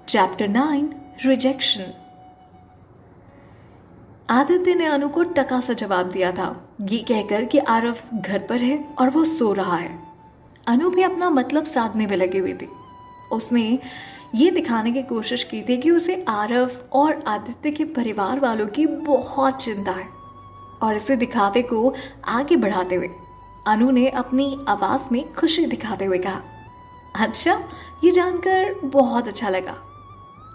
Chapter 9 rejection. Aditya ने अनु को टका सा जवाब दिया था, ये कहकर कि आरव घर पर है और वो सो रहा है। अनु भी अपना मतलब साधने में लगी हुई थी। उसने ये दिखाने की कोशिश की थी कि उसे आरव और आदित्य के परिवार वालों की बहुत चिंता है, और इसे दिखावे को आगे बढ़ाते हुए अनु ने अपनी आवाज में खुशी दिखाते हुए कहा, अच्छा, ये जानकर बहुत अच्छा लगा।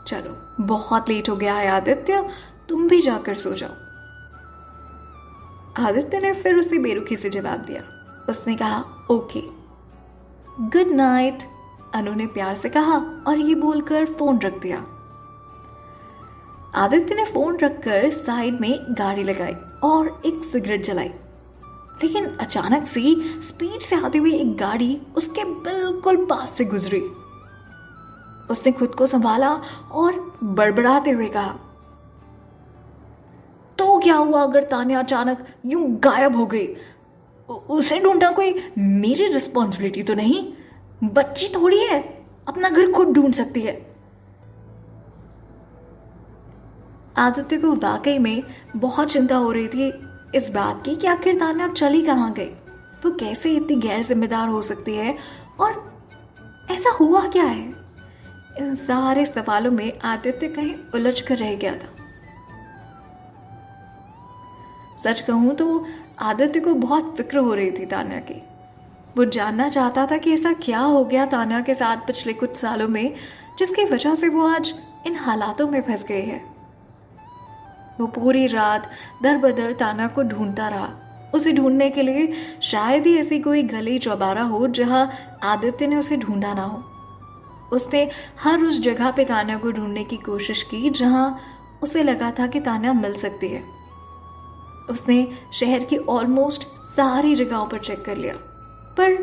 चलो, बहुत लेट हो गया है आदित्य, तुम भी जाकर सो जाओ। आदित्य ने फिर उसे बेरुखी से जवाब दिया। उसने कहा, ओके, गुड नाइट। अनु ने प्यार से कहा और ये बोलकर फोन रख दिया। आदित्य ने फोन रखकर साइड में गाड़ी लगाई और एक सिगरेट जलाई, लेकिन अचानक से स्पीड से आती हुई एक गाड़ी उसके बिल्कुल पास से गुजरी। उसने खुद को संभाला और बड़बड़ाते हुए कहा, तो क्या हुआ अगर तान्या अचानक यूं गायब हो गई? उसे ढूंढना कोई मेरी रिस्पॉन्सिबिलिटी तो नहीं, बच्ची थोड़ी है, अपना घर खुद ढूंढ सकती है। आदित्य को वाकई में बहुत चिंता हो रही थी इस बात की कि आखिर तान्या चली कहाँ गई, वो कैसे इतनी गैर जिम्मेदार हो सकती है, और ऐसा हुआ क्या है। इन सारे सवालों में आदित्य कहीं उलझ कर रह गया था। सच कहूं तो आदित्य को बहुत फिक्र हो रही थी तान्या की। वो जानना चाहता था कि ऐसा क्या हो गया तान्या के साथ पिछले कुछ सालों में, जिसकी वजह से वो आज इन हालातों में फंस गई है। वो पूरी रात दर बदर तान्या को ढूंढता रहा। उसे ढूंढने के लिए शायद ही ऐसी कोई गली चौबारा हो जहां आदित्य ने उसे ढूंढा ना हो। उसने हर उस जगह पे तान्या को ढूंढने की कोशिश की जहां उसे लगा था कि तान्या मिल सकती है। उसने शहर की ऑलमोस्ट सारी जगहों पर चेक कर लिया, पर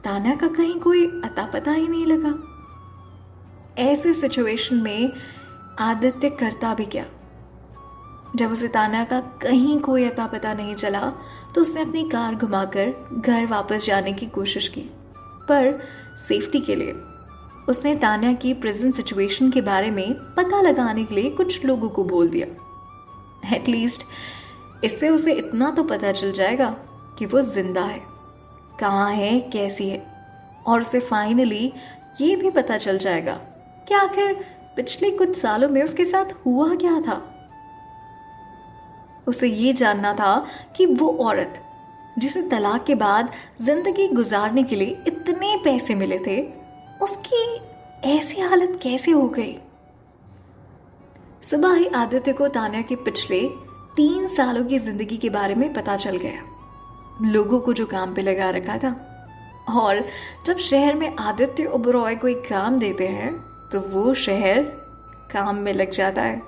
तान्या का कहीं कोई अता पता ही नहीं लगा। ऐसे सिचुएशन में आदित्य करता भी क्या? जब उसे तान्या का कहीं कोई अता पता नहीं चला तो उसने अपनी कार घुमाकर घर वापस जाने की कोशिश की, पर सेफ्टी के लिए उसने तान्या की प्रेजेंट सिचुएशन के बारे में पता लगाने के लिए कुछ लोगों को बोल दिया। एटलीस्ट इससे उसे इतना तो पता चल जाएगा कि वो जिंदा है, कहाँ है, कैसी है, और उसे फाइनली ये भी पता चल जाएगा कि आखिर पिछले कुछ सालों में उसके साथ हुआ क्या था। उसे ये जानना था कि वो औरत जिसे तलाक के बाद जिंदगी गुजारने के लिए इतने पैसे मिले थे, उसकी ऐसी हालत कैसे हो गई। सुबह ही आदित्य को तान्या के पिछले 3 सालों की जिंदगी के बारे में पता चल गया, लोगों को जो काम पे लगा रखा था। और जब शहर में आदित्य ओबरॉय कोई काम देते हैं तो वो शहर काम में लग जाता है।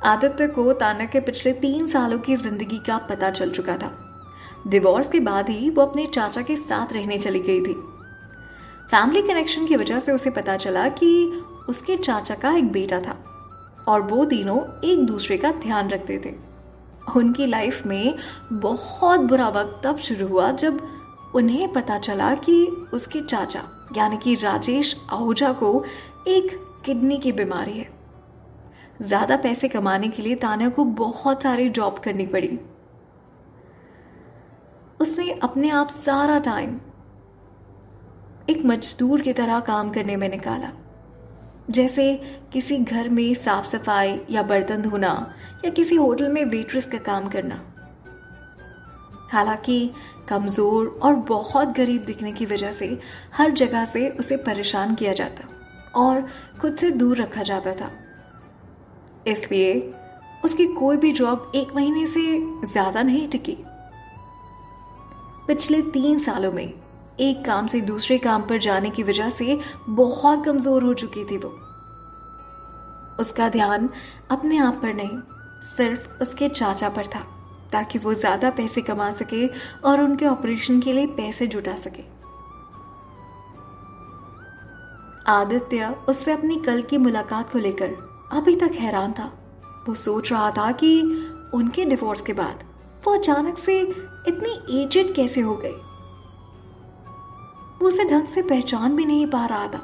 आदित्य को तान्या के पिछले 3 सालों की जिंदगी का पता चल चुका था। डिवोर्स के बाद ही वो अपने चाचा के साथ रहने चली गई थी। फैमिली कनेक्शन की वजह से उसे पता चला कि उसके चाचा का एक बेटा था और वो तीनों एक दूसरे का ध्यान रखते थे। उनकी लाइफ में बहुत बुरा वक्त तब शुरू हुआ जब उन्हें पता चला कि उसके चाचा यानी कि राजेश आहूजा को एक किडनी की बीमारी है। ज्यादा पैसे कमाने के लिए तान्या को बहुत सारी जॉब करनी पड़ी। उसने अपने आप सारा टाइम एक मजदूर की तरह काम करने में निकाला, जैसे किसी घर में साफ सफाई या बर्तन धोना या किसी होटल में वेट्रेस का काम करना। हालांकि कमजोर और बहुत गरीब दिखने की वजह से हर जगह से उसे परेशान किया जाता और खुद से दूर रखा जाता था। इसलिए उसकी कोई भी जॉब 1 महीने से ज्यादा नहीं टिकी। पिछले 3 सालों में एक काम से दूसरे काम पर जाने की वजह से बहुत कमजोर हो चुकी थी वो। उसका ध्यान अपने आप पर नहीं, सिर्फ उसके चाचा पर था, ताकि वो ज्यादा पैसे कमा सके और उनके ऑपरेशन के लिए पैसे जुटा सके। आदित्य उससे अपनी कल की मुलाकात को लेकर अभी तक हैरान था। वो सोच रहा था कि उनके डिवोर्स के बाद वो अचानक से इतनी एजेड कैसे हो गई। वो उसे ढंग से पहचान भी नहीं पा रहा था।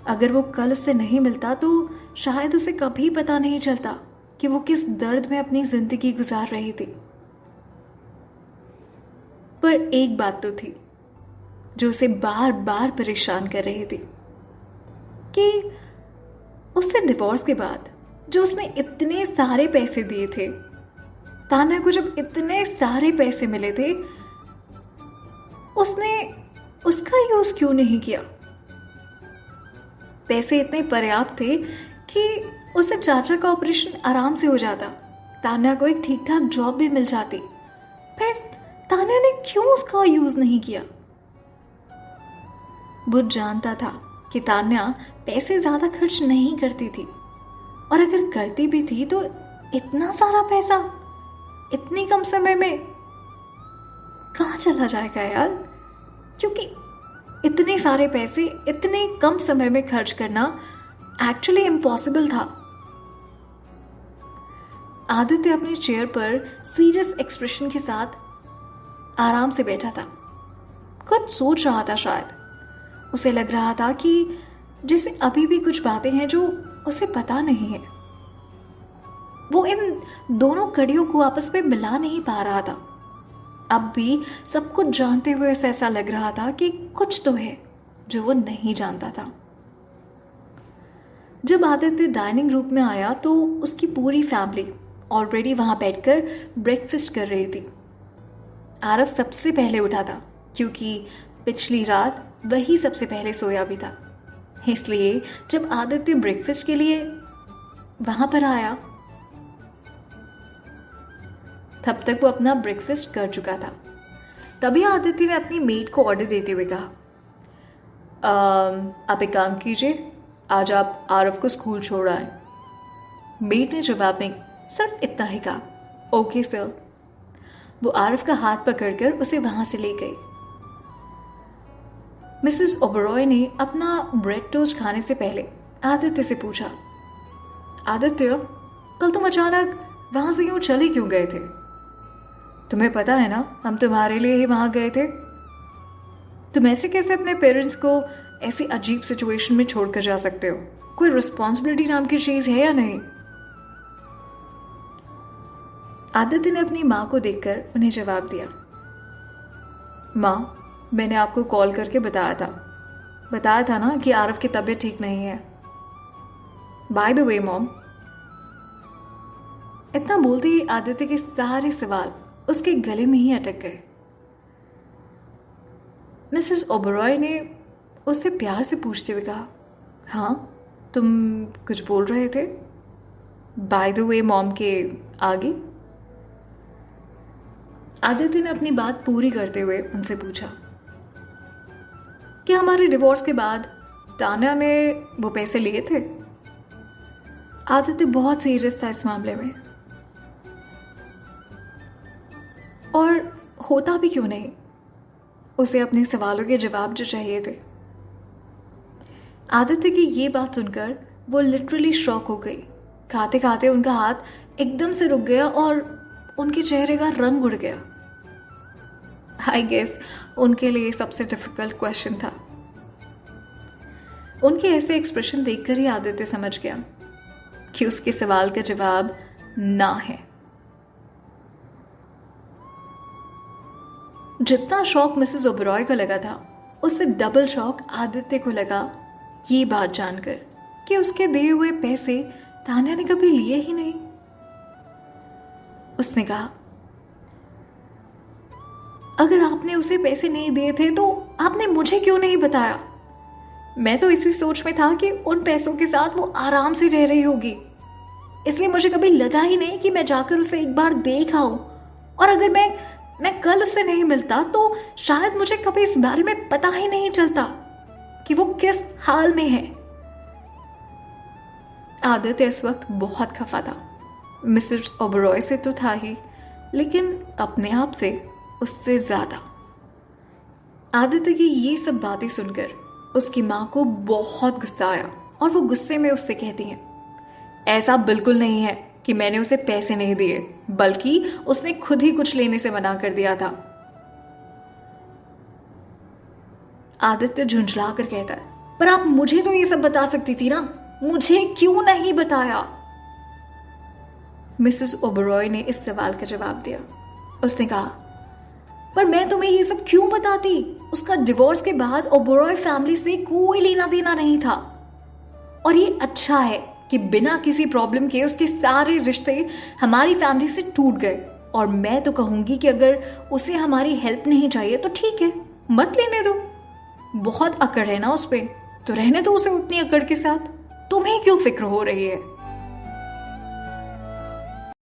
अगर वो कल उससे नहीं मिलता तो शायद उसे कभी पता नहीं चलता कि वो किस दर्द में अपनी जिंदगी गुजार रही थी। पर एक बात तो थी जो उसे बार बार परेशान कर रही थी कि उससे डिवोर्स के बाद जो उसने इतने सारे पैसे दिए थे, तान्या को जब इतने सारे पैसे मिले थे, उसने उसका यूज क्यों नहीं किया? पैसे इतने पर्याप्त थे कि उसे चाचा का ऑपरेशन आराम से हो जाता, तान्या को एक ठीक ठाक जॉब भी मिल जाती, फिर तान्या ने क्यों उसका यूज नहीं किया? बुध जानता था कि तान्या पैसे ज्यादा खर्च नहीं करती थी, और अगर करती भी थी तो इतना सारा पैसा इतनी कम समय में कहाँ चला जाएगा यार? क्योंकि इतने सारे पैसे इतने कम समय में खर्च करना एक्चुअली इम्पॉसिबल था। आदित्य अपनी चेयर पर सीरियस एक्सप्रेशन के साथ आराम से बैठा था, कुछ सोच रहा था। शायद उसे लग रहा था कि जैसे अभी भी कुछ बातें हैं जो उसे पता नहीं है। वो इन दोनों कड़ियों को आपस में मिला नहीं पा रहा था। अब भी सब कुछ जानते हुए उसे ऐसा लग रहा था कि कुछ तो है जो वो नहीं जानता था। जब आदित्य डाइनिंग रूम में आया तो उसकी पूरी फैमिली ऑलरेडी वहां बैठकर ब्रेकफास्ट कर रही थी। आरव सबसे पहले उठा था क्योंकि पिछली रात वही सबसे पहले सोया भी था। इसलिए जब आदित्य ब्रेकफास्ट के लिए वहां पर आया, तब तक वो अपना ब्रेकफास्ट कर चुका था। तभी आदित्य ने अपनी मेड को ऑर्डर देते हुए कहा, आप एक काम कीजिए, आज आप आरव को स्कूल छोड़ आए। मेड ने जवाब में सिर्फ इतना ही कहा, ओके सर। वो आरव का हाथ पकड़कर उसे वहां से ले गई। मिसेस ओबरॉय ने अपना ब्रेड टोस्ट खाने से पहले आदित्य से पूछा, आदित्य, कल तुम अचानक वहां से चले क्यों गए थे? तुम्हें पता है ना, हम तुम्हारे लिए ही वहां गए थे। तुम ऐसे कैसे अपने पेरेंट्स को ऐसी अजीब सिचुएशन में छोड़कर जा सकते हो? कोई रिस्पॉन्सिबिलिटी नाम की चीज है या नहीं? आदित्य ने अपनी माँ को देखकर उन्हें जवाब दिया, माँ, मैंने आपको कॉल करके बताया था ना कि आरव की तबीयत ठीक नहीं है। By the way mom. इतना बोलते ही आदित्य के सारे सवाल उसके गले में ही अटक गए। मिसेस ओबरॉय ने उससे प्यार से पूछते हुए कहा, हाँ, तुम कुछ बोल रहे थे? बाय द वे मॉम के आगे? आदित्य ने अपनी बात पूरी करते हुए उनसे पूछा कि हमारे डिवोर्स के बाद तान्या ने वो पैसे लिए थे? आदित्य बहुत सीरियस था इस मामले में, और होता भी क्यों नहीं, उसे अपने सवालों के जवाब जो चाहिए थे। आदित्य की ये बात सुनकर वो लिटरली शॉक हो गई। खाते खाते उनका हाथ एकदम से रुक गया और उनके चेहरे का रंग उड़ गया। आई गेस उनके लिए सबसे डिफिकल्ट क्वेश्चन था। उनके ऐसे एक्सप्रेशन देखकर ही आदित्य समझ गया कि उसके सवाल का जवाब ना है। जितना शॉक मिसेस ओबरॉय को लगा था, उससे डबल शॉक आदित्य को लगा ये बात जानकर कि उसके दिए हुए पैसे तान्या ने कभी लिए ही नहीं। उसने कहा, अगर आपने उसे पैसे नहीं दिए थे तो आपने मुझे क्यों नहीं बताया? मैं तो इसी सोच में था कि उन पैसों के साथ वो आराम से रह रही होगी, इसलिए मुझे कभी लगा ही नहीं कि मैं जाकर उसे एक बार देख आऊं। और अगर मैं कल उससे नहीं मिलता तो शायद मुझे कभी इस बारे में पता ही नहीं चलता कि वो किस हाल में है। आदित्य इस वक्त बहुत खफा था। मिसेस ओबरॉय से तो था ही, लेकिन अपने आप से उससे ज्यादा। आदित्य की ये सब बातें सुनकर उसकी माँ को बहुत गुस्सा आया और वो गुस्से में उससे कहती हैं, ऐसा बिल्कुल नहीं है कि मैंने उसे पैसे नहीं दिए, बल्कि उसने खुद ही कुछ लेने से मना कर दिया था। आदित्य झुंझला कर कहता है, पर आप मुझे तो ये सब बता सकती थी ना, मुझे क्यों नहीं बताया? मिसेस ओबरॉय ने इस सवाल का जवाब दिया। उसने कहा, पर मैं तुम्हें ये सब क्यों बताती? उसका डिवोर्स के बाद ओबरॉय फैमिली से कोई लेना देना नहीं था, और ये अच्छा है कि बिना किसी प्रॉब्लम के उसके सारे रिश्ते हमारी फैमिली से टूट गए। और मैं तो कहूंगी कि अगर उसे हमारी हेल्प नहीं चाहिए तो ठीक है, मत लेने दो। बहुत अकड़ है ना उस पे, तो रहने दो उसे उतनी अकड़ के साथ। तुम्हें क्यों फिक्र हो रही है?